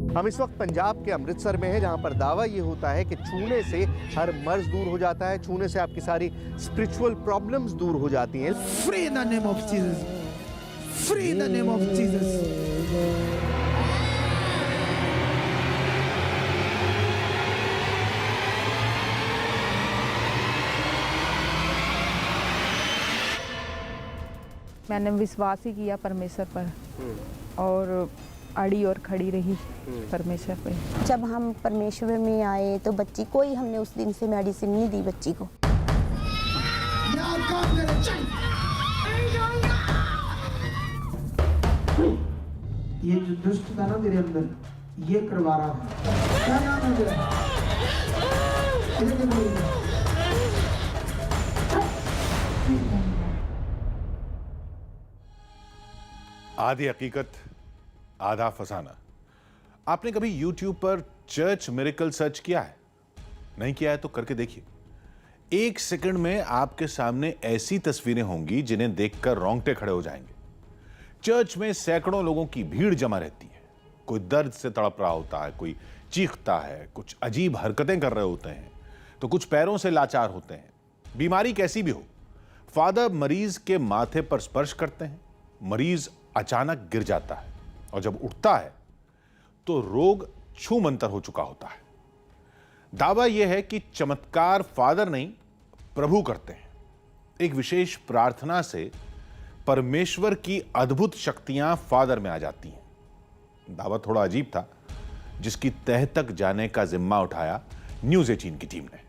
हम इस वक्त पंजाब के अमृतसर में हैं, जहां पर दावा ये होता है कि छूने से हर मर्ज दूर हो जाता है, छूने से आपकी सारी स्पिरिचुअल प्रॉब्लम्स दूर हो जाती हैं। Free in the name of Jesus. Free in the name of Jesus. मैंने विश्वास ही किया परमेश्वर पर और अड़ी और खड़ी रही परमेश्वर पे। जब हम परमेश्वर में आए तो बच्ची कोई हमने उस दिन से मेडिसिन नहीं दी बच्ची को। ये जो दुष्ट था ना तेरे अंदर, ये करवा रहा है। क्या नाम है तेरा? आधी हकीकत आधा फसाना। आपने कभी YouTube पर चर्च मिरेकल सर्च किया है? नहीं किया है तो करके देखिए। एक सेकंड में आपके सामने ऐसी तस्वीरें होंगी जिन्हें देखकर रोंगटे खड़े हो जाएंगे। चर्च में सैकड़ों लोगों की भीड़ जमा रहती है। कोई दर्द से तड़प रहा होता है, कोई चीखता है, कुछ अजीब हरकतें कर रहे होते हैं, तो कुछ पैरों से लाचार होते हैं। बीमारी कैसी भी हो, फादर मरीज के माथे पर स्पर्श करते हैं, मरीज अचानक गिर जाता है और जब उठता है तो रोग छूमंतर हो चुका होता है। दावा यह है कि चमत्कार फादर नहीं प्रभु करते हैं। एक विशेष प्रार्थना से परमेश्वर की अद्भुत शक्तियां फादर में आ जाती हैं। दावा थोड़ा अजीब था, जिसकी तह तक जाने का जिम्मा उठाया न्यूज़ 18 की टीम ने।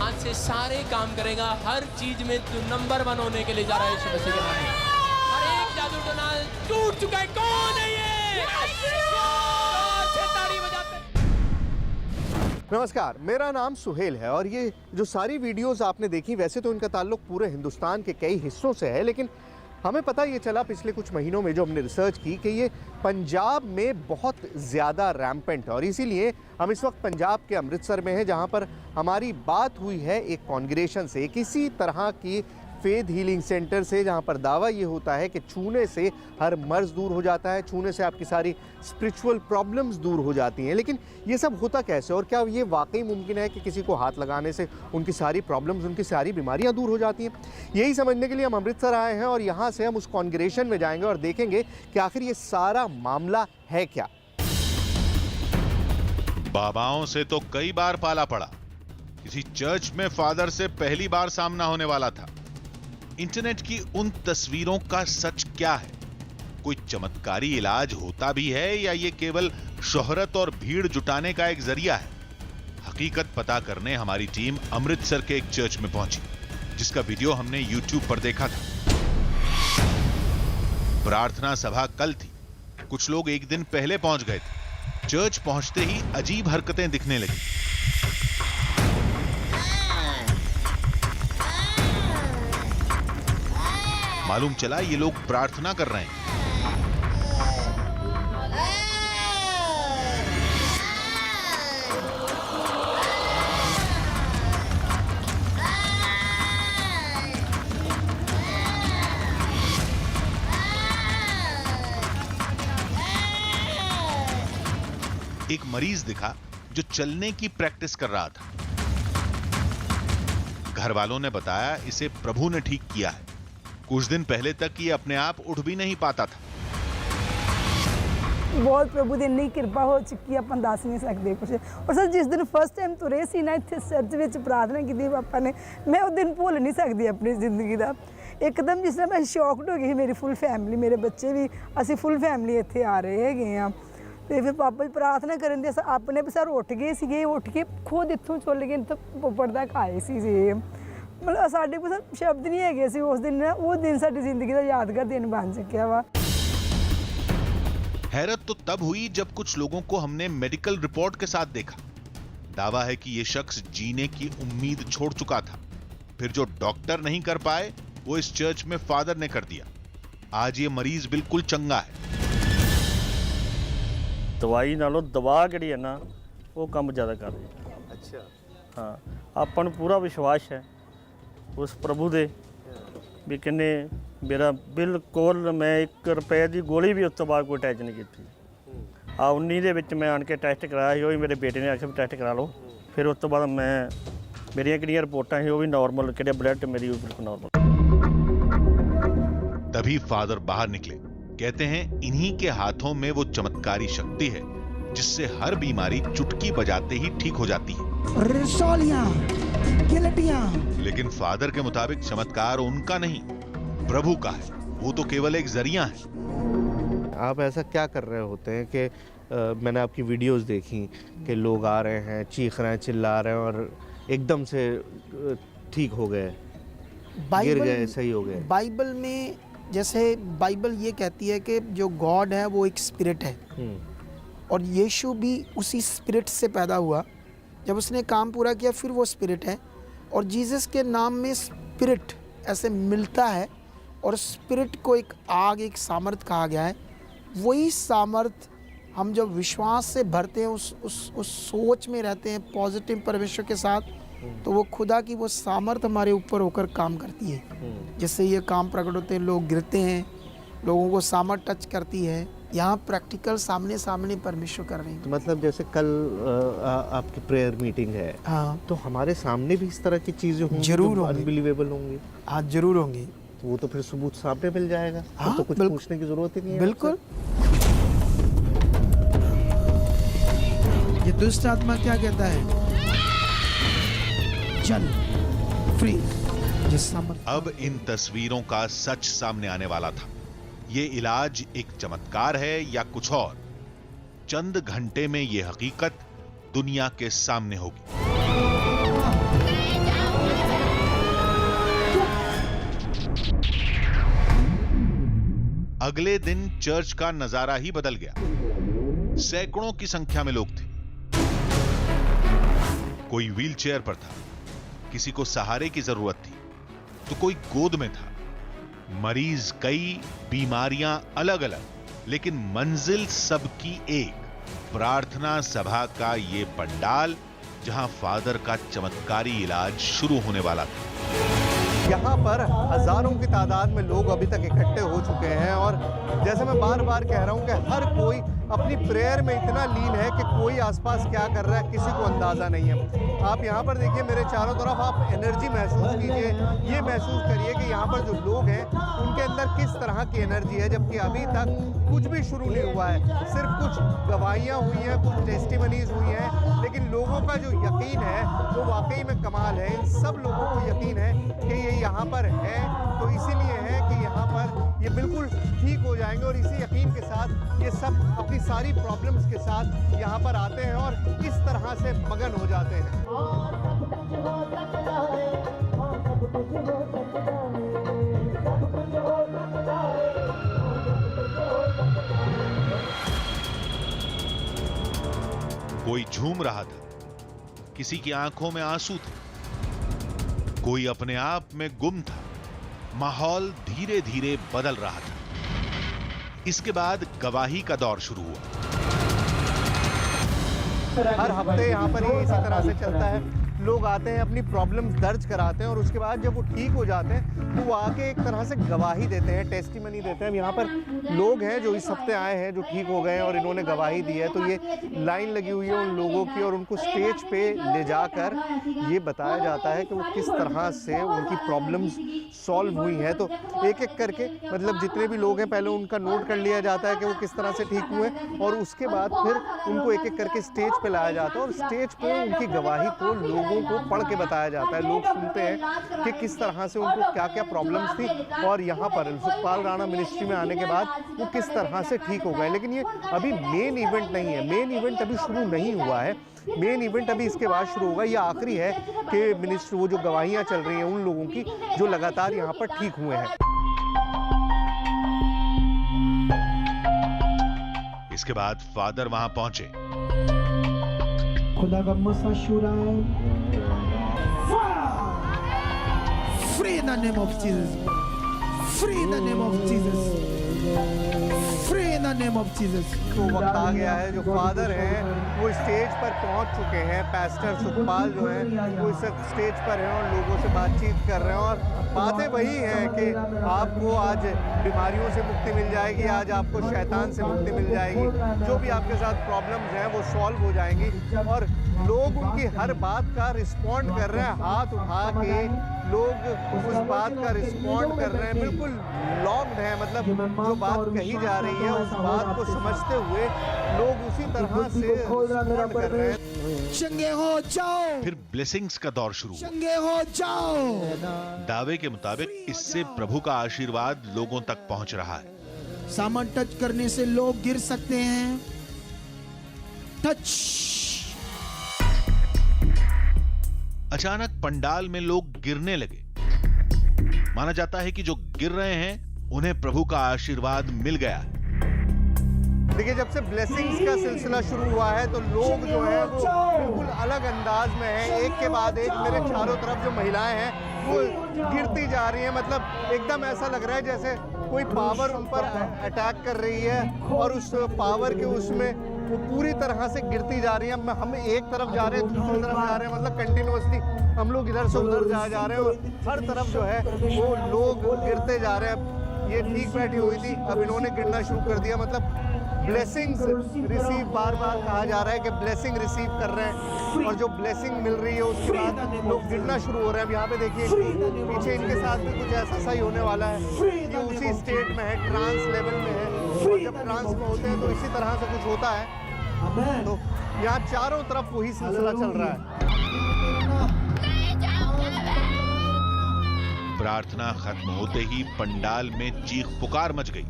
आज से सारे काम करेगा, हर चीज में तू नंबर 1 होने के लिए जा रहा है यीशु मसीह के नाम में। हर एक जादू टोना टूट चुका है। कौन है ये? ताली बजाते। नमस्कार, मेरा नाम सुहेल है और ये जो सारी वीडियोस आपने देखी, वैसे तो इनका ताल्लुक पूरे हिंदुस्तान के कई हिस्सों से है, लेकिन हमें पता ये चला पिछले कुछ महीनों में जो हमने रिसर्च की कि ये पंजाब में बहुत ज़्यादा रैम्पेंट है। और इसीलिए हम इस वक्त पंजाब के अमृतसर में हैं, जहां पर हमारी बात हुई है एक कॉन्ग्रेगेशन से, किसी तरह की फेथ हीलिंग सेंटर से, जहां पर दावा ये होता है कि छूने से हर मर्ज दूर हो जाता है, छूने से आपकी सारी स्पिरिचुअल प्रॉब्लम्स दूर हो जाती हैं। लेकिन ये सब होता कैसे और क्या ये वाकई मुमकिन है कि किसी को हाथ लगाने से उनकी सारी प्रॉब्लम्स, उनकी सारी बीमारियां दूर हो जाती हैं? यही समझने के लिए हम अमृतसर आए हैं और यहाँ से हम उस कॉन्ग्रेगेशन में जाएंगे और देखेंगे कि आखिर ये सारा मामला है क्या। बाबाओं से तो कई बार पाला पड़ा, किसी चर्च में फादर से पहली बार सामना होने वाला था। इंटरनेट की उन तस्वीरों का सच क्या है? कोई चमत्कारी इलाज होता भी है या ये केवल शोहरत और भीड़ जुटाने का एक जरिया है? हकीकत पता करने हमारी टीम अमृतसर के एक चर्च में पहुंची, जिसका वीडियो हमने YouTube पर देखा था। प्रार्थना सभा कल थी, कुछ लोग एक दिन पहले पहुंच गए थे। चर्च पहुंचते ही अजीब हरकतें दिखने लगी। मालूम चला ये लोग प्रार्थना कर रहे हैं। एक मरीज दिखा जो चलने की प्रैक्टिस कर रहा था। घर वालों ने बताया इसे प्रभु ने ठीक किया है। कुछ दिन पहले तक ये अपने आप उठ भी नहीं पाता था। बहुत प्रभु दी इन्नी कृपा हो चुकी है, अपन दस नहीं सकते कुछ। और सर जिस दिन फर्स्ट टाइम तुरे सी ना इत्थे चर्च विच प्रार्थना की पापा ने, मैं उस दिन भूल नहीं सकती अपनी जिंदगी का। एकदम जिस तरह मैं शॉक्ड हो गई, मेरी फुल फैमिली, मेरे बच्चे भी, असी फुल फैमिली इत्थे आ रहे हैं। तो फिर पापा जी प्रार्थना करन दे अपने भी सर उठ गए सी, उठ के खुद इत्थों चल गए तो पोपड़ तक आए सी। मतलब साढ़े को सर शब्द नहीं है सी उस दिन। वो दिन साडी जिंदगी का यादगार दिन बन चुका वा। हैरत तो तब हुई जब कुछ लोगों को हमने मेडिकल रिपोर्ट के साथ देखा। दावा है कि यह शख्स जीने की उम्मीद छोड़ चुका था। फिर जो डॉक्टर नहीं कर पाए वो इस चर्च में फादर ने कर दिया। आज ये मरीज बिल्कुल चंगा है। दवाई नालों दवा जिहड़ी है ना वो काम ज्यादा कर रही है। अच्छा, ਹਾਂ ਆਪਾਂ ਨੂੰ ਪੂਰਾ ਵਿਸ਼ਵਾਸ ਹੈ ਉਸ ਪ੍ਰਭੂ ਦੇ ਵੀ ਕਹਿੰਦੇ ਮੇਰਾ ਬਿਲਕੁਲ ਮੈਂ 1 ਰੁਪਏ ਦੀ ਗੋਲੀ ਵੀ ਉਸ ਤੋਂ ਬਾਅਦ ਕੋਈ ਅਟੈਚ ਨਹੀਂ ਕੀਤੀ। 19 ਦੇ ਵਿੱਚ ਮੈਂ ਆਣ ਕੇ ਟੈਸਟ ਕਰਾਇਆ ਸੀ, ਉਹ ਵੀ ਮੇਰੇ ਬੇਟੇ ਨੇ ਆਖਿਆ ਵੀ ਟੈਸਟ ਕਰਾ ਲਓ। ਫਿਰ ਉਸ ਤੋਂ ਬਾਅਦ ਮੈਂ ਮੇਰੀਆਂ ਕਿਹੜੀਆਂ ਰਿਪੋਰਟਾਂ ਸੀ ਉਹ ਵੀ ਨॉर्मल, ਕਿਹੜੇ ब्लड मेरी वो बिल्कुल नॉर्मल। तभी फादर बाहर निकले। कहते हैं इन्हीं के हाथों में वो चमत्कारी शक्ति है जिससे हर बीमारी चुटकी बजाते ही ठीक हो जाती है। रसौलियां, गिलटियां। लेकिन फादर के मुताबिक चमत्कार उनका नहीं, प्रभु का है। वो तो केवल एक जरिया है। आप ऐसा क्या कर रहे होते हैं कि मैंने आपकी वीडियोस देखी कि लोग आ रहे हैं, चीख रहे हैं, चिल्ला रहे हैं और एकदम से ठीक हो गए, गिर गए, सही हो गए। बाइबल में जैसे बाइबल ये कहती है कि जो गॉड है वो एक स्पिरिट है और यीशु भी उसी स्पिरिट से पैदा हुआ। जब उसने काम पूरा किया फिर वो स्पिरिट है और जीसस के नाम में स्पिरिट ऐसे मिलता है और स्पिरिट को एक आग, एक सामर्थ कहा गया है। वही सामर्थ हम जब विश्वास से भरते हैं, उस सोच में रहते हैं पॉजिटिव परमेश्वर के साथ, तो वो खुदा की वो सामर्थ हमारे ऊपर होकर काम करती है, जिससे ये काम प्रकट होते हैं। लोग गिरते हैं, लोगों को सामर्थ टच करती है। यहाँ प्रैक्टिकल सामने सामने परमेश्वर कर रहे हैं। तो मतलब जैसे कल आपकी प्रेयर मीटिंग है, हाँ, तो हमारे सामने भी इस तरह की चीज़ें होंगी, जरूर होंगी, अनबिलीवेबल होंगी। हाँ जरूर होंगी। तो वो तो फिर सबूत सामने मिल जाएगा। हाँ, तो कुछ पूछने की जरूरत ही नहीं है। बिल्कुल। ये दुष्ट आत्मा क्या कहता है? चल फ्री। अब इन तस्वीरों का सच सामने आने वाला था। ये इलाज एक चमत्कार है या कुछ और? चंद घंटे में ये हकीकत दुनिया के सामने होगी। अगले दिन चर्च का नजारा ही बदल गया। सैकड़ों की संख्या में लोग थे। कोई व्हीलचेयर पर था, किसी को सहारे की जरूरत थी, तो कोई गोद में था। मरीज कई, बीमारियां अलग अलग, लेकिन मंजिल सबकी एक। प्रार्थना सभा का ये पंडाल जहां फादर का चमत्कारी इलाज शुरू होने वाला था। यहाँ पर हजारों की तादाद में लोग अभी तक इकट्ठे हो चुके हैं और जैसे मैं बार बार कह रहा हूँ कि हर कोई अपनी प्रेयर में इतना लीन है कि कोई आसपास क्या कर रहा है किसी को अंदाज़ा नहीं है। आप यहाँ पर देखिए, मेरे चारों तरफ आप एनर्जी महसूस कीजिए। ये महसूस करिए कि यहाँ पर जो लोग हैं उनके अंदर किस तरह की एनर्जी है, जबकि अभी तक कुछ भी शुरू नहीं हुआ है। सिर्फ कुछ गवाहियाँ हुई हैं, कुछ टेस्टिमनीज हुई हैं, लेकिन लोगों का जो यकीन है वो वाकई में कमाल है। इन सब लोगों को यकीन है कि ये यहाँ पर है, तो इसीलिए है कि यहाँ पर ये बिल्कुल ठीक हो जाएंगे और इसी यकीन के साथ ये सब अपनी सारी प्रॉब्लम्स के साथ यहाँ पर आते हैं और इस तरह से मगन हो जाते हैं। कोई झूम रहा था, किसी की आंखों में आंसू थे, कोई अपने आप में गुम था। माहौल धीरे धीरे बदल रहा था। इसके बाद गवाही का दौर शुरू हुआ। हर हफ्ते यहाँ पर ये इसी तरह से चलता है। लोग आते हैं, अपनी प्रॉब्लम्स दर्ज कराते हैं और उसके बाद जब वो ठीक हो जाते हैं तो वो आके एक तरह से गवाही देते हैं, टेस्टिमनी देते हैं। यहाँ पर लोग हैं जो इस हफ्ते आए हैं, जो ठीक हो गए हैं और इन्होंने गवाही दी है। तो ये लाइन लगी हुई है उन लोगों की और उनको स्टेज पे ले जाकर ये बताया जाता है कि वो किस तरह से उनकी प्रॉब्लम्स सॉल्व हुई हैं। तो एक एक करके, मतलब जितने भी लोग हैं, पहले उनका नोट कर लिया जाता है कि वो किस तरह से ठीक हुए और उसके बाद फिर उनको एक एक करके स्टेज पे लाया जाता है और स्टेज पे उनकी गवाही को लोगों को पढ़ के बताया जाता है। लोग सुनते हैं कि किस तरह से उनको क्या क्या प्रॉब्लम्स थी और यहाँ पर सुखपाल राणा मिनिस्ट्री में आने के बाद वो किस तरह से ठीक हो गए। लेकिन ये अभी मेन इवेंट नहीं है, मेन इवेंट अभी शुरू नहीं हुआ है। मेन इवेंट अभी इसके बाद शुरू होगा। ये आखिरी है कि मिनिस्ट्री, वो जो गवाहियाँ चल रही हैं उन लोगों की जो लगातार यहाँ पर ठीक हुए हैं। इसके बाद फादर वहां पहुंचे। खुदा का मसाशुरा free in the name of Jesus, Free in the name of Jesus. Free in the name of Jesus. तो वक्त आ गया है, जो फादर हैं वो स्टेज पर पहुंच चुके हैं। पास्टर सुखपाल जो हैं वो इस स्टेज पर हैं और लोगों से बातचीत कर रहे हैं और बातें वही हैं कि आपको आज बीमारियों से मुक्ति मिल जाएगी, आज आपको शैतान से मुक्ति मिल जाएगी, जो भी आपके साथ प्रॉब्लम्स हैं वो सॉल्व हो जाएंगी। और लोग उनकी हर बात का रिस्पॉन्ड कर रहे हैं, हाथ उठा के लोग उस बात का रिस्पॉन्ड कर रहे हैं, बिल्कुल लॉक्ड है, मतलब जो बात कही जा रही है उस बात को समझते हुए लोग उसी तरह से रिस्पॉन्ड कर रहे हैं। चंगे हो जाओ। फिर ब्लेसिंग्स का दौर शुरू हुआ। चंगे हो जाओ। दावे के मुताबिक इससे प्रभु का आशीर्वाद लोगों तक पहुंच रहा है। सामान टच करने से लोग गिर सकते हैं। टच। अचानक पंडाल में लोग गिरने लगे। माना जाता है कि जो गिर रहे हैं उन्हें प्रभु का आशीर्वाद मिल गया है। देखिए, जब से ब्लेसिंग्स का सिलसिला शुरू हुआ है तो लोग जो है वो बिल्कुल अलग अंदाज में हैं, एक के बाद एक। मेरे चारों तरफ जो महिलाएं हैं वो गिरती जा रही हैं, मतलब एकदम ऐसा लग रहा है जैसे कोई पावर उन पर अटैक कर रही है और उस पावर के उसमें वो पूरी तरह से गिरती जा रही हैं। हम एक तरफ जा रहे हैं, दूसरी तरफ जा रहे हैं, मतलब कंटिन्यूअसली हम लोग इधर से उधर जा रहे हैं और हर तरफ जो है वो लोग गिरते जा रहे हैं। ये ठीक बैठी हुई थी, अब इन्होंने गिरना शुरू कर दिया। मतलब ब्लेसिंग्स रिसीव, बार बार कहा जा रहा है कि ब्लेसिंग रिसीव कर रहे हैं और जो ब्लेसिंग मिल रही है उसके बाद लोग गिरना शुरू हो रहे हैं। अब यहाँ पे देखिए पीछे इनके साथ भी कुछ ऐसा सा ही होने वाला है। ये उसी स्टेट में है, ट्रांस लेवल में है, और जब ट्रांस में होते हैं तो इसी तरह से कुछ होता है। तो यहाँ चारों तरफ वही सिलसिला चल रहा है। प्रार्थना खत्म होते ही पंडाल में चीख पुकार मच गई।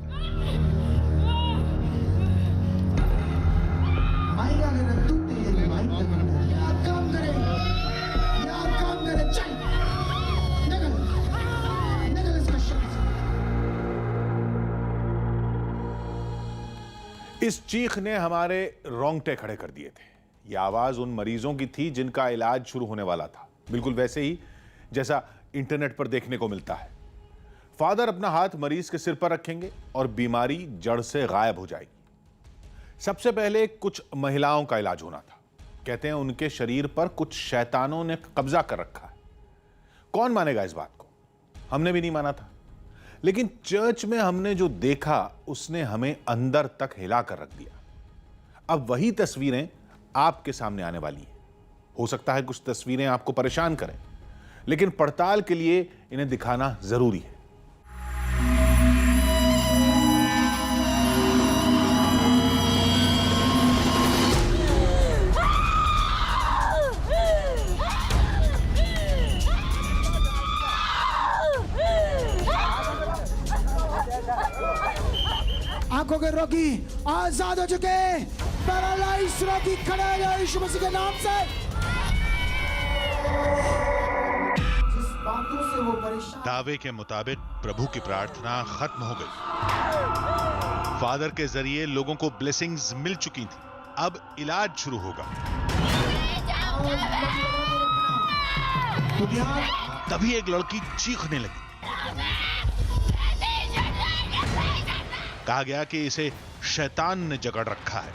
इस चीख ने हमारे रोंगटे खड़े कर दिए थे। यह आवाज उन मरीजों की थी जिनका इलाज शुरू होने वाला था, बिल्कुल वैसे ही जैसा इंटरनेट पर देखने को मिलता है। फादर अपना हाथ मरीज के सिर पर रखेंगे और बीमारी जड़ से गायब हो जाएगी। सबसे पहले कुछ महिलाओं का इलाज होना था। कहते हैं उनके शरीर पर कुछ शैतानों ने कब्जा कर रखा है। कौन मानेगा इस बात को? हमने भी नहीं माना था, लेकिन चर्च में हमने जो देखा उसने हमें अंदर तक हिला कर रख दिया। अब वही तस्वीरें आपके सामने आने वाली हैं। हो सकता है कुछ तस्वीरें आपको परेशान करें, लेकिन पड़ताल के लिए इन्हें दिखाना जरूरी है। आंखों के रोगी आजाद हो चुके, पैरालाइज रोगी खड़े हो जाओ यीशु मसीह के नाम से। दावे के मुताबिक प्रभु की प्रार्थना खत्म हो गई। फादर के जरिए लोगों को ब्लेसिंग्स मिल चुकी थी। अब इलाज शुरू होगा। तभी एक लड़की चीखने लगी। कहा गया कि इसे शैतान ने जकड़ रखा है।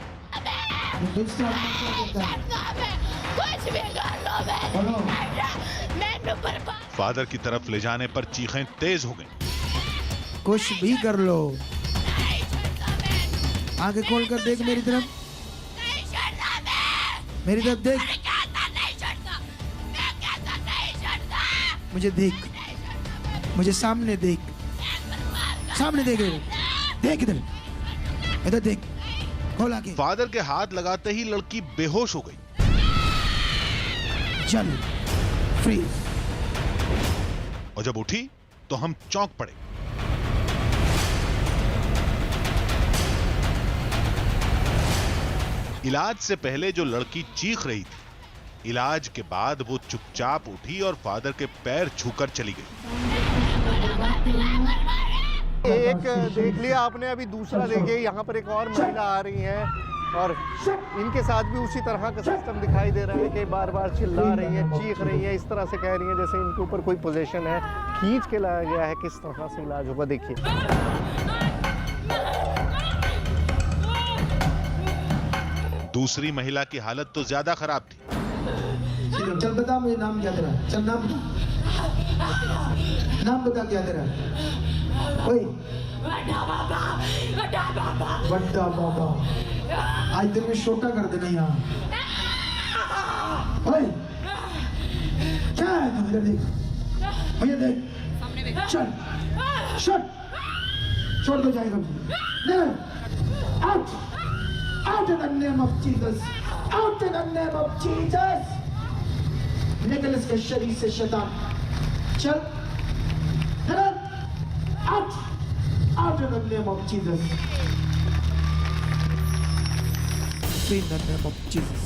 फादर की तरफ ले जाने पर चीखें तेज हो गईं। कुछ भी कर लो। आगे खोल कर देख मेरी तरफ, मेरी तरफ देख, मुझे देख, मुझे सामने देख, सामने देख, देख इधर, इधर देख, खोल आगे। फादर के हाथ लगाते ही लड़की बेहोश हो गई। चल फ्री। और जब उठी तो हम चौंक पड़े। इलाज से पहले जो लड़की चीख रही थी, इलाज के बाद वो चुपचाप उठी और फादर के पैर छूकर चली गई। एक देख लिया आपने, अभी दूसरा देखिए, यहाँ पर एक और महिला आ रही है और इनके साथ भी उसी तरह का सिस्टम दिखाई दे रहा है कि बार बार चिल्ला रही हैं, चीख रही हैं, इस तरह से कह रही हैं जैसे इनके ऊपर कोई पोजीशन है, खींच के लाया गया है। किस तरह से इलाज होगा देखिए। दूसरी महिला की हालत तो ज्यादा खराब थी। चल बता मुझे नाम क्या तेरा, चल नाम बता क्या तेरा। ओए बड्डा बाबा आज तेरे में छोटा कर देना यहाँ। ओए क्या है तू, इधर देख, भैया देख, चल शट छोड़ दो जाएगा। Out out in the name of Jesus, out in the name of Jesus। निकल इसके शरीर से शैतान, चल out out in the name of Jesus, in the name of Jesus।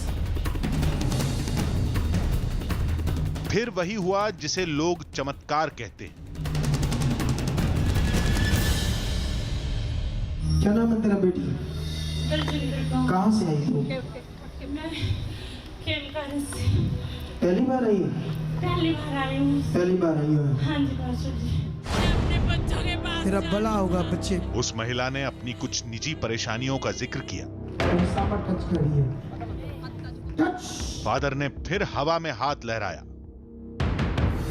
फिर वही हुआ जिसे लोग चमत्कार कहते हैं। क्या नाम है तेरा बेटी? कहाँ से आई तू? पहली बार आई है? पहली बार आई है। तेरा भला होगा बच्चे। उस महिला ने अपनी कुछ निजी परेशानियों का जिक्र किया। फादर ने फिर हवा में हाथ लहराया।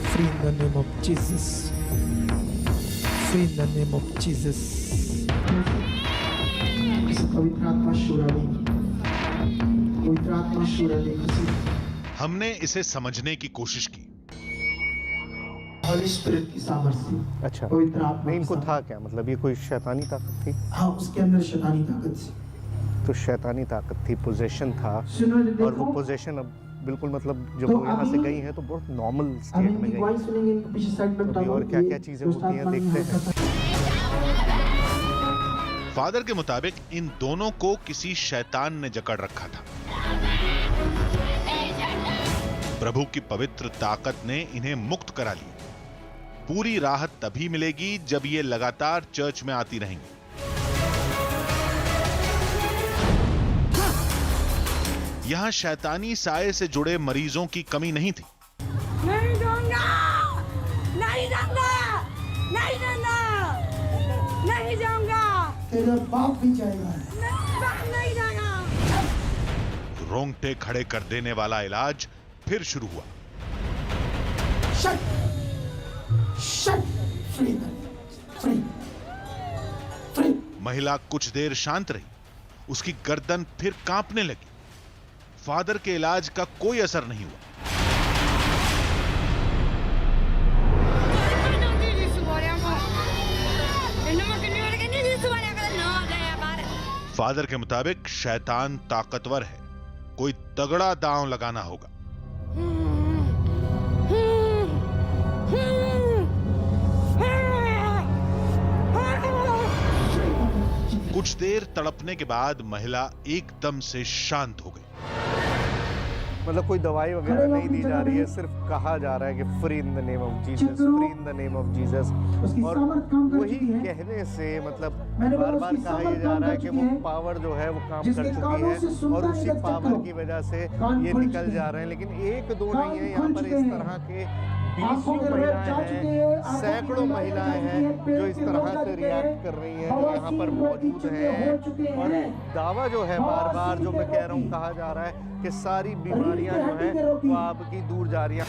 Free in the name of Jesus, free in the name of Jesus। पवित्र आत्मा शुरा दे। हमने इसे समझने की कोशिश की। होली स्पिरिट की सामर्थ्य। अच्छा, पवित्र आत्मा नहीं इनको था क्या, मतलब ये कोई शैतानी ताकत थी? हाँ, उसके अंदर शैतानी ताकत थी। तो शैतानी ताकत थी, पोजेशन था, और वो पोजेशन अब बिल्कुल मतलब जब वो यहाँ से गई हैं तो बहुत नॉर्मल स्टेट में गई। और क्या क्या चीजें होती हैं देखते हैं। फादर के मुताबिक इन दोनों को किसी शैतान ने जकड़ रखा था। प्रभु की पवित्र ताकत ने इन्हें मुक्त करा लिया। पूरी राहत तभी मिलेगी जब ये लगातार चर्च में आती रहेंगी। यहां शैतानी साए से जुड़े मरीजों की कमी नहीं थी। नहीं जाऊंगा, नहीं जाऊंगा, नहीं जाऊंगा, नहीं जाऊंगा। तेरा बाप भी जाएगा। नहीं जाएगा। रोंगटे खड़े कर देने वाला इलाज फिर शुरू हुआ। Shut free free free. महिला कुछ देर शांत रही, उसकी गर्दन फिर कांपने लगी। फादर के इलाज का कोई असर नहीं हुआ। फादर के मुताबिक शैतान ताकतवर है, कोई तगड़ा दांव लगाना होगा। कुछ देर तड़पने के बाद महिला एकदम से शांत हो गई। मतलब कोई दवाई वगैरह नहीं दी जा रही है, सिर्फ कहा जा रहा है कि free in the name of Jesus, free in the name of Jesus. और वही कहने से मतलब बार बार कहा यह जा रहा है कि वो पावर जो है वो काम कर चुकी है और उसी पावर की वजह से ये निकल जा रहे हैं। लेकिन एक दो नहीं है, यहाँ पर इस तरह के 20 महिलाएं हैं, सैकड़ों महिलाएं हैं जो इस तरह से रिएक्ट कर रही हैं, जो यहाँ पर मौजूद हैं। और दावा जो है बार बार जो मैं कह रहा हूँ कहा जा रहा है कि सारी बीमारियां जो हैं वो आपकी दूर जा रही हैं।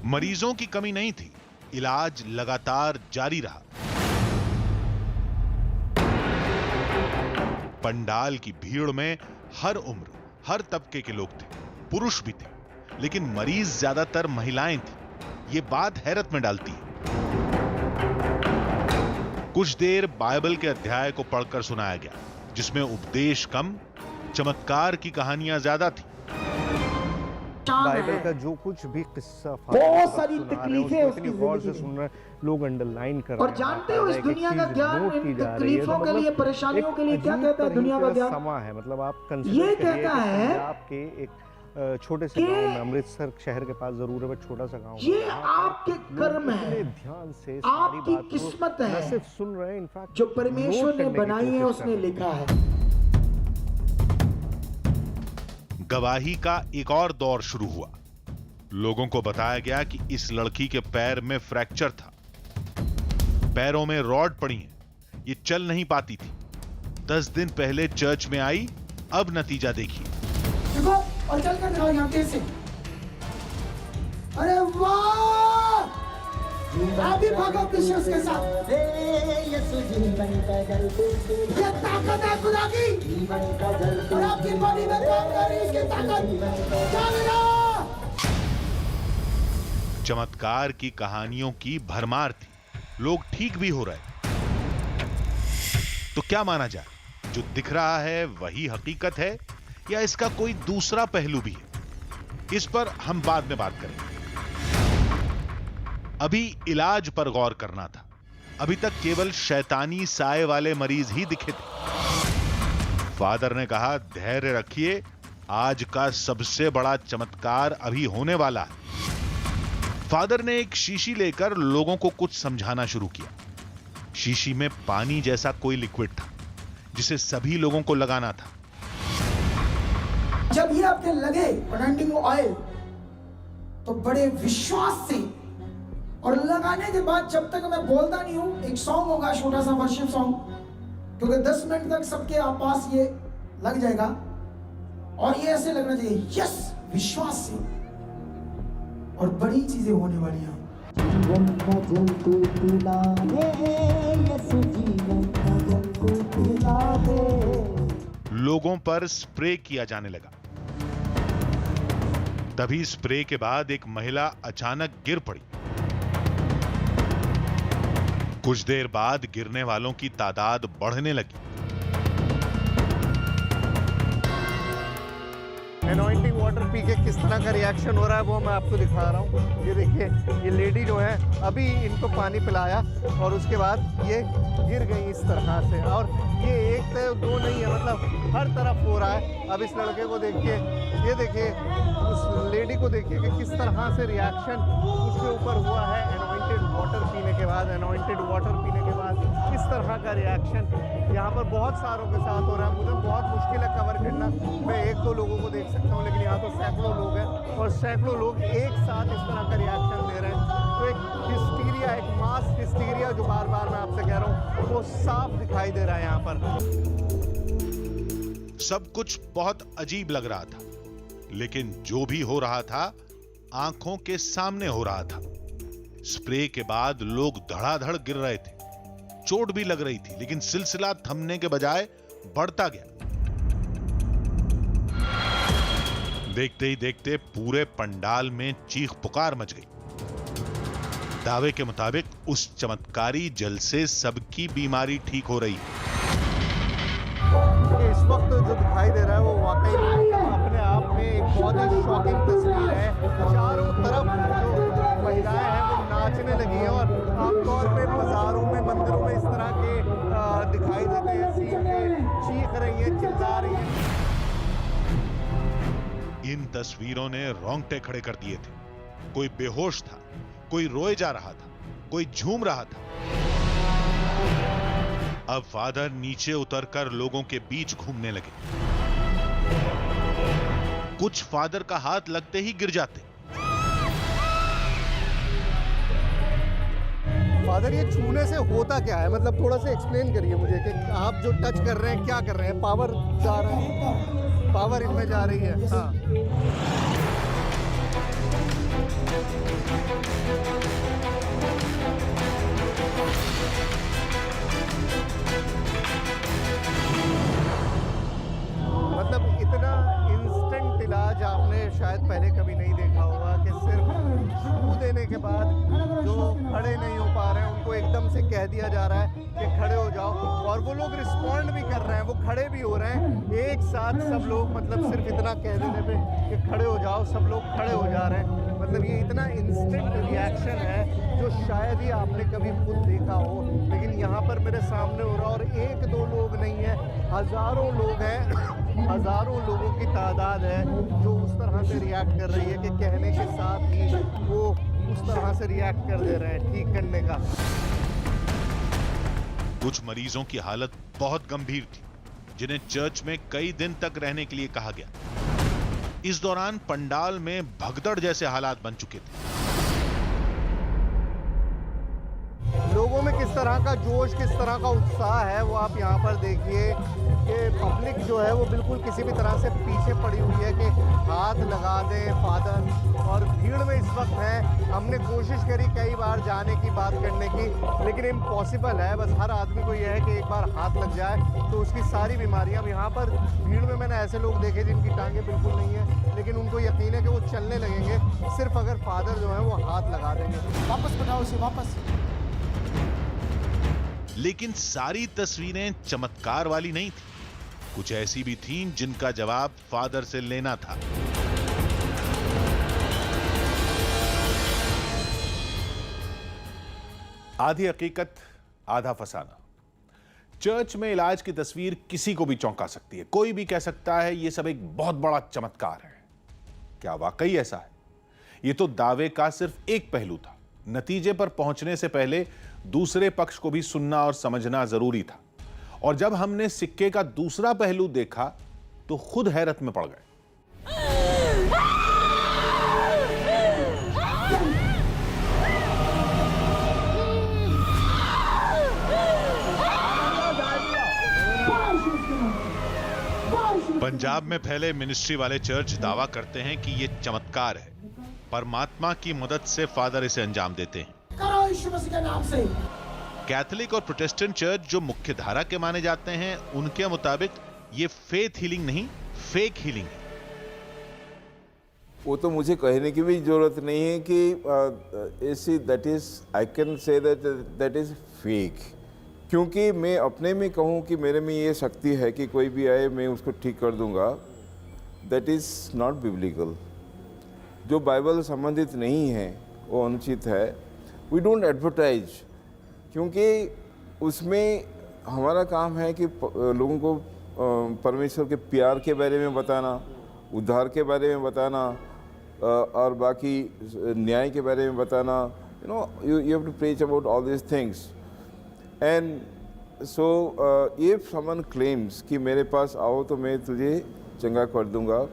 मरीजों की कमी नहीं थी, इलाज लगातार जारी रहा। पंडाल की भीड़ में हर उम्र, हर तबके के लोग थे, पुरुष भी थे, लेकिन मरीज ज्यादातर महिलाएं थी। ये बात हैरत में डालती है। कुछ देर बाइबल के अध्याय को पढ़कर सुनाया गया, जिसमें उपदेश कम, चमत्कार की कहानियां ज्यादा थी। बाइबल का जो कुछ भी किस्सा बहुत सारी तकलीफें उसकी गौर से सुन रहे हैं, लोग अंडरलाइन कर रहे हैं। और जानते हो इस दुनिया का ज्ञान इन तकलीफों के लिए, परेशानियों के लिए क्या कहता है दुनिया का ज्ञान? समा है, मतलब आप ये कहता है आपके एक छोटे से गांव में, अमृतसर शहर के पास जरूर है, बट छोटा सा गांव, ये आपके कर्म है, ध्यान से सारी आपकी बात किस्मत न है, सिर्फ सुन रहे हैं, इनफैक्ट जो परमेश्वर ने बनाई है, उसने लिखा है। गवाही का एक और दौर शुरू हुआ। लोगों को बताया गया कि इस लड़की के पैर में फ्रैक्चर था, पैरों में रॉड पड़ी है, ये चल नहीं पाती थी। 10 दिन पहले चर्च में आई, अब नतीजा देखिए। देखो और चल कर दिखाओ यहाँ से। अरे वाह, आप भी भागो विश्वास के साथ। ये ताकत है खुदा की, और आपकी बॉडी में काम कर रही है इसकी ताकत। चल रहा। चमत्कार की कहानियों की भरमार थी, लोग ठीक भी हो रहे। तो क्या माना जाए, जो दिख रहा है वही हकीकत है या इसका कोई दूसरा पहलू भी है? इस पर हम बाद में बात करेंगे। अभी इलाज पर गौर करना था। अभी तक केवल शैतानी साए वाले मरीज ही दिखे थे। फादर ने कहा, धैर्य रखिए, आज का सबसे बड़ा चमत्कार अभी होने वाला है। फादर ने एक शीशी लेकर लोगों को कुछ समझाना शुरू किया। शीशी में पानी जैसा कोई लिक्विड था जिसे सभी लोगों को लगाना था। जब ये आपके लगे अनॉइंटिंग ऑयल, तो बड़े विश्वास से, और लगाने के बाद जब तक मैं बोलता नहीं हूं, एक सॉन्ग होगा, छोटा सा वर्शिप सॉन्ग, क्योंकि 10 मिनट तक सबके पास ये लग जाएगा, और ये ऐसे लगना चाहिए, यस, विश्वास से, और बड़ी चीजें होने वाली हैं। लोगों पर स्प्रे किया जाने लगा। तभी स्प्रे के बाद एक महिला अचानक गिर पड़ी। कुछ देर बाद गिरने वालों की तादाद बढ़ने लगी। एनॉइंटिंग वाटर पी के किस तरह का रिएक्शन हो रहा है वो मैं आपको दिखा रहा हूँ। ये देखिए, ये लेडी जो है, अभी इनको पानी पिलाया और उसके बाद ये गिर गई इस तरह से, और ये एक तो दो नहीं है, मतलब हर तरफ हो रहा है। अब इस लड़के को देखिए, ये देखिए, उस लेडी को देखिए कि किस तरह से रिएक्शन उसके ऊपर हुआ है एनॉइंटेड वाटर पीने के बाद। एनॉइंटेड वाटर पीने के बाद इस तरह का रिएक्शन यहाँ पर बहुत सारों के साथ हो रहा है। मुझे बहुत मुश्किल है कवर करना, मैं एक दो लोगों को देख सकता हूँ, लेकिन यहाँ तो सैकड़ों लोग हैं और सैकड़ों लोग एक साथ इस तरह का रिएक्शन दे रहे हैं। तो एक हिस्टीरिया, एक मास हिस्टीरिया जो बार बार मैं आपसे कह रहा हूँ, वो साफ दिखाई दे रहा है यहाँ पर। सब कुछ बहुत अजीब लग रहा था, लेकिन जो भी हो रहा था आंखों के सामने हो रहा था। स्प्रे के बाद लोग धड़ाधड़ गिर रहे थे, चोट भी लग रही थी, लेकिन सिलसिला थमने के बजाय बढ़ता गया। देखते ही देखते पूरे पंडाल में चीख पुकार मच गई। दावे के मुताबिक उस चमत्कारी जल से सबकी बीमारी ठीक हो रही है। इस वक्त जो दिखाई दे रहा है वो वाकई अपने आप में एक बहुत ही शॉकिंग तस्वीर है। चारों तरफ जो महिलाएं हैं वो नाचने लगी हैं, और आमतौर पे बाजारों में, मंदिरों में इस तरह के दिखाई देते हैं सीन के, चीख रही हैं, चिल्ला रही हैं। इन तस्वीरों ने रोंगटे खड़े कर दिए थे। कोई बेहोश था, कोई रोए जा रहा था, कोई झूम रहा था। अब फादर नीचे उतरकर लोगों के बीच घूमने लगे। कुछ फादर का हाथ लगते ही गिर जाते। फादर, ये छूने से होता क्या है? मतलब थोड़ा सा एक्सप्लेन करिए मुझे कि आप जो टच कर रहे हैं क्या कर रहे हैं? पावर जा रहा है, पावर इनमें जा रही है। हाँ, मतलब इतना इंस्टेंट इलाज आपने शायद पहले कभी नहीं देखा होगा कि सिर्फ छू देने के बाद जो खड़े नहीं हो पा रहे हैं उनको एकदम से कह दिया जा रहा है कि खड़े हो जाओ, और वो लोग रिस्पॉन्ड भी कर रहे हैं, वो खड़े भी हो रहे हैं एक साथ। सब लोग, मतलब सिर्फ इतना कह देने पे कि खड़े हो जाओ, सब लोग खड़े हो जा रहे हैं। मतलब ये इतना इंस्टेंट रिएक्शन है जो शायद ही आपने कभी खुद देखा हो लेकिन यहाँ पर मेरे सामने हो रहा, और एक दो लोग नहीं है, हजारों लोग हैं, हजारों लोगों की तादाद है जो उस तरह से रिएक्ट कर रही है कि कहने के साथ ही वो उस तरह से रिएक्ट कर दे रहे हैं ठीक करने का। कुछ मरीजों की हालत बहुत गंभीर थी, जिन्हें चर्च में कई दिन तक रहने के लिए कहा गया। इस दौरान पंडाल में भगदड़ जैसे हालात बन चुके थे। लोगों में किस तरह का जोश, किस तरह का उत्साह है वो आप यहाँ पर देखिए कि पब्लिक जो है वो बिल्कुल किसी भी तरह से पीछे पड़ी हुई है कि हाथ लगा दें फादर, और भीड़ में इस वक्त है। हमने कोशिश करी कई बार जाने की, बात करने की, लेकिन इम्पॉसिबल है। बस हर आदमी को यह है कि एक बार हाथ लग जाए तो उसकी सारी बीमारियां। यहाँ पर भीड़ में मैंने ऐसे लोग देखे जिनकी टांगें बिल्कुल नहीं है, लेकिन उनको यकीन है कि वो चलने लगेंगे सिर्फ अगर फादर जो है वो हाथ लगा देंगे। वापस बैठाओ इसे, वापस। लेकिन सारी तस्वीरें चमत्कार वाली नहीं थी। कुछ ऐसी भी थीं जिनका जवाब फादर से लेना था। आधी हकीकत आधा फसाना। चर्च में इलाज की तस्वीर किसी को भी चौंका सकती है। कोई भी कह सकता है यह सब एक बहुत बड़ा चमत्कार है। क्या वाकई ऐसा है? यह तो दावे का सिर्फ एक पहलू था। नतीजे पर पहुंचने से पहले दूसरे पक्ष को भी सुनना और समझना जरूरी था। और जब हमने सिक्के का दूसरा पहलू देखा तो खुद हैरत में पड़ गए। पंजाब में फैले मिनिस्ट्री वाले चर्च दावा करते हैं कि यह चमत्कार है। परमात्मा की मदद से फादर इसे अंजाम देते हैं। करो यीशु मसीह के नाम से। कैथोलिक और प्रोटेस्टेंट चर्च जो मुख्य धारा के माने जाते हैं, उनके मुताबिक ये फेथ हीलिंग नहीं, फेक हीलिंग है। वो तो मुझे कहने की भी जरूरत नहीं है कि ऐसी that is, I can say that is fake, क्योंकि मैं अपने में कहूँ कि मेरे में ये शक्ति है कि कोई भी आए मैं उसको ठीक कर दूंगा, दैट इज नॉट बिब्लिकल। जो बाइबल संबंधित नहीं है वो अनुचित है। वी डोंट एडवर्टाइज, क्योंकि उसमें हमारा काम है कि लोगों को परमेश्वर के प्यार के बारे में बताना, उद्धार के बारे में बताना, और बाकी न्याय के बारे में बताना। You have to preach about all this things. And so if someone claims कि मेरे पास आओ तो मैं तुझे चंगा कर दूंगा,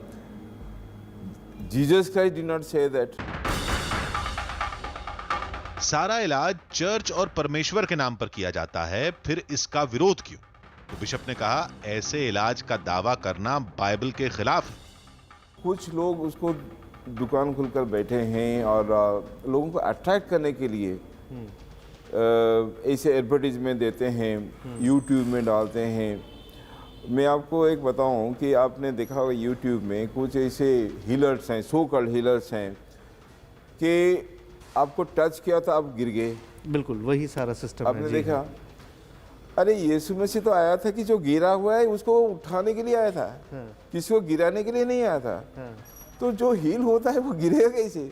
Jesus Christ did not say that. सारा इलाज चर्च और परमेश्वर के नाम पर किया जाता है, फिर इसका विरोध क्यों? तो बिशप ने कहा, ऐसे इलाज का दावा करना बाइबल के खिलाफ है। कुछ लोग उसको दुकान खुलकर बैठे हैं और लोगों को अट्रैक्ट करने के लिए ऐसे एडवर्टीजमेंट देते हैं, यूट्यूब में डालते हैं। मैं आपको एक बताऊं कि आपने देखा होगा यूट्यूब में कुछ ऐसे हीलर्स हैं, सो कॉल्ड हीलर्स हैं, कि आपको टच किया तो आप गिर गए। बिल्कुल वही सारा सिस्टम आपने देखा? अरे यीशु मसीह तो आया था कि जो गिरा हुआ है उसको उठाने के लिए आया था, किसी को गिराने के लिए नहीं आया था। तो जो हील होता है वो गिरेगा कैसे?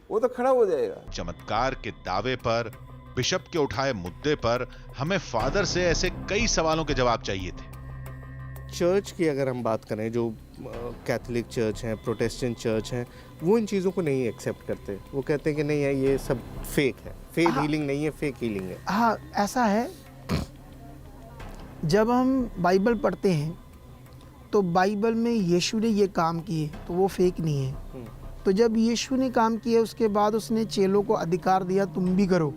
वो तो खड़ा हो जाएगा। चमत्कार के दावे पर, बिशप के उठाए मुद्दे पर हमें फादर से ऐसे कई सवालों के जवाब चाहिए थे। चर्च की अगर हम बात करें, जो कैथोलिक चर्च हैं, प्रोटेस्टेंट चर्च हैं, वो इन चीज़ों को नहीं एक्सेप्ट करते। वो कहते हैं कि नहीं है, ये सब फेक है, फेक हीलिंग नहीं है, फेक हीलिंग है। हाँ, ऐसा है। जब हम बाइबल पढ़ते हैं तो बाइबल में यीशु ने ये काम किए तो वो फेक नहीं है। तो जब यीशु ने काम किया उसके बाद उसने चेलों को अधिकार दिया तुम भी करो,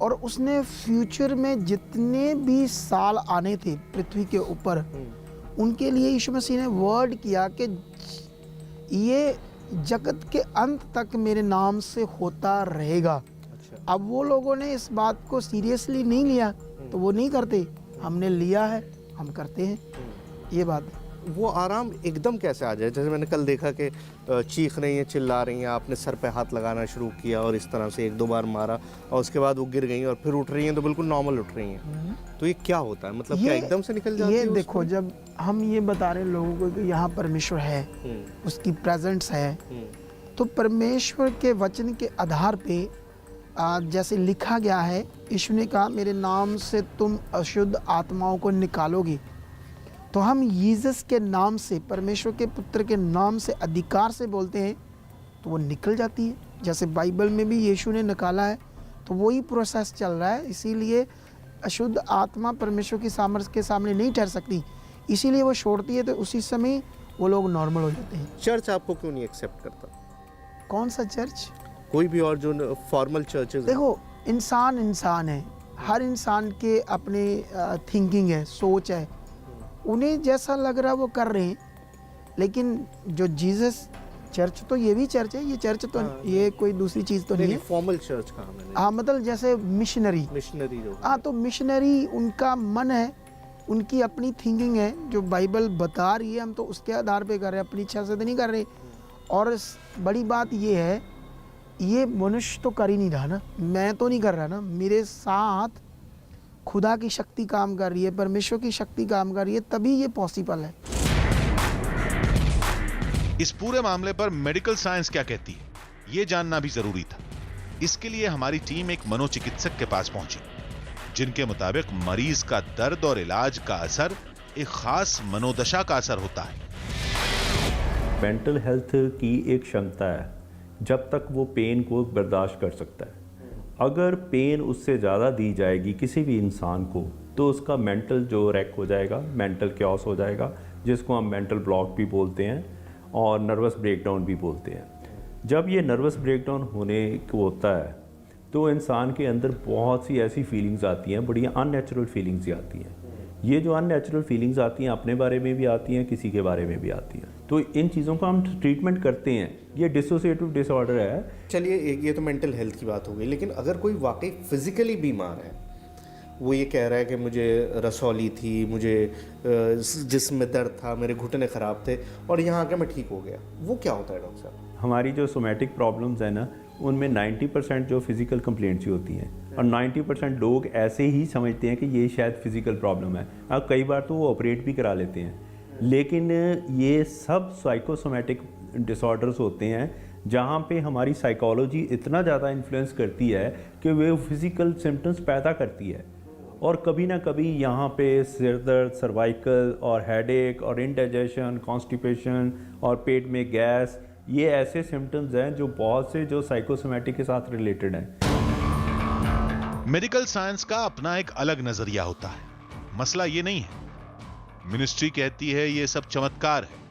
और उसने फ्यूचर में जितने भी साल आने थे पृथ्वी के ऊपर, उनके लिए यीशु मसीह ने वर्ड किया कि ये जगत के अंत तक मेरे नाम से होता रहेगा। अब वो लोगों ने इस बात को सीरियसली नहीं लिया तो वो नहीं करते, हमने लिया है, हम करते हैं। ये बात है। वो आराम एकदम कैसे आ जाए? जैसे मैंने कल देखा कि चीख रही हैं, चिल्ला रही हैं, आपने सर पे हाथ लगाना शुरू किया और इस तरह से एक दो बार मारा और उसके बाद वो गिर गई और फिर उठ रही हैं तो बिल्कुल नॉर्मल उठ रही हैं। तो ये क्या होता है? मतलब क्या एकदम से निकल जाती है? ये देखो, जब हम ये बता रहे लोगों को कि यहाँ परमेश्वर है, उसकी प्रेजेंस है, तो परमेश्वर के वचन के आधार पे जैसे लिखा गया है, यीशु ने कहा मेरे नाम से तुम अशुद्ध आत्माओं को निकालोगे। तो हम यीसस के नाम से, परमेश्वर के पुत्र के नाम से अधिकार से बोलते हैं तो वो निकल जाती है। जैसे बाइबल में भी यीशु ने निकाला है, तो वही प्रोसेस चल रहा है। इसीलिए अशुद्ध आत्मा परमेश्वर की सामर्थ्य के सामने नहीं ठहर सकती, इसीलिए वो छोड़ती है, तो उसी समय वो लोग नॉर्मल हो जाते हैं। चर्च आपको क्यों नहीं एक्सेप्ट करता? कौन सा चर्च? कोई भी और जो फॉर्मल चर्चेज। देखो, इंसान है, हर इंसान के अपने थिंकिंग है, सोच है, उन्हें जैसा लग रहा है वो कर रहे हैं। लेकिन जो जीसस चर्च, तो ये भी चर्च है, ये चर्च तो ये कोई दूसरी चीज़ तो नहीं है। फॉर्मल चर्च कहा मैंने। हाँ, मतलब जैसे मिशनरी जो हाँ, तो मिशनरी उनका मन है, उनकी अपनी थिंकिंग है, जो बाइबल बता रही है हम तो उसके आधार पे कर रहे हैं, अपनी इच्छा से तो नहीं कर रहे। और बड़ी बात ये है, ये मनुष्य तो कर ही नहीं रहा ना, मैं तो नहीं कर रहा ना, मेरे साथ खुदा की शक्ति काम कर रही है, परमेश्वर की शक्ति काम कर रही है, तभी ये पॉसिबल है। इस पूरे मामले पर मेडिकल साइंस क्या कहती है, ये जानना भी जरूरी था। इसके लिए हमारी टीम एक मनोचिकित्सक के पास पहुंची, जिनके मुताबिक मरीज का दर्द और इलाज का असर एक खास मनोदशा का असर होता है। मेंटल हेल्थ की एक क्षमता है, जब तक वो पेन को बर्दाश्त कर सकता है। अगर पेन उससे ज़्यादा दी जाएगी किसी भी इंसान को, तो उसका मेंटल जो रैक हो जाएगा, मेंटल क्योस हो जाएगा, जिसको हम मेंटल ब्लॉक भी बोलते हैं और नर्वस ब्रेकडाउन भी बोलते हैं। जब ये नर्वस ब्रेकडाउन होने को होता है, तो इंसान के अंदर बहुत सी ऐसी फीलिंग्स आती हैं, बड़ी अननेचुरल फीलिंग्स आती हैं। ये जो अननेचुरल फीलिंग्स आती हैं, अपने बारे में भी आती हैं, किसी के बारे में भी आती हैं। तो इन चीज़ों का हम ट्रीटमेंट करते हैं। ये डिसोसिएटिव डिसऑर्डर है। चलिए, ये तो मेंटल हेल्थ की बात हो गई, लेकिन अगर कोई वाकई फिजिकली बीमार है, वो ये कह रहा है कि मुझे रसौली थी, मुझे जिस्म में दर्द था, मेरे घुटने ख़राब थे और यहाँ आके मैं ठीक हो गया, वो क्या होता है डॉक्टर साहब? हमारी जो सोमैटिक प्रॉब्लम्स है ना, उनमें 90% जो फिज़िकल कंप्लेंट्स ही होती हैं, और 90% लोग ऐसे ही समझते हैं कि ये शायद फिज़िकल प्रॉब्लम है। अब कई बार तो वो ऑपरेट भी करा लेते हैं, लेकिन ये सब साइकोसोमैटिक डिसऑर्डर्स होते हैं, जहाँ पे हमारी साइकोलॉजी इतना ज़्यादा इन्फ्लुएंस करती है कि वे फिज़िकल सिम्टम्स पैदा करती है। और कभी ना कभी यहाँ पे सिर दर्द, सर्वाइकल और हेडेक और इंडाइजेशन, कॉन्स्टिपेशन और पेट में गैस, ये ऐसे सिम्टम्स हैं जो बहुत से जो साइकोसोमैटिक के साथ रिलेटेड हैं। मेडिकल साइंस का अपना एक अलग नजरिया होता है। मसला ये नहीं है, मिनिस्ट्री कहती है ये सब चमत्कार है।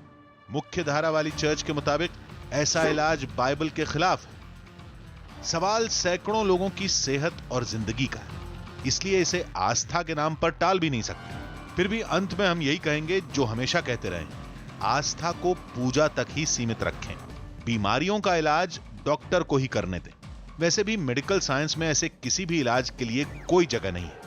मुख्य धारा वाली चर्च के मुताबिक ऐसा इलाज बाइबल के खिलाफ है। सवाल सैकड़ों लोगों की सेहत और जिंदगी का है, इसलिए इसे आस्था के नाम पर टाल भी नहीं सकते। फिर भी अंत में हम यही कहेंगे जो हमेशा कहते रहे, आस्था को पूजा तक ही सीमित रखें। बीमारियों का इलाज डॉक्टर को ही करने दें। वैसे भी मेडिकल साइंस में ऐसे किसी भी इलाज के लिए कोई जगह नहीं है।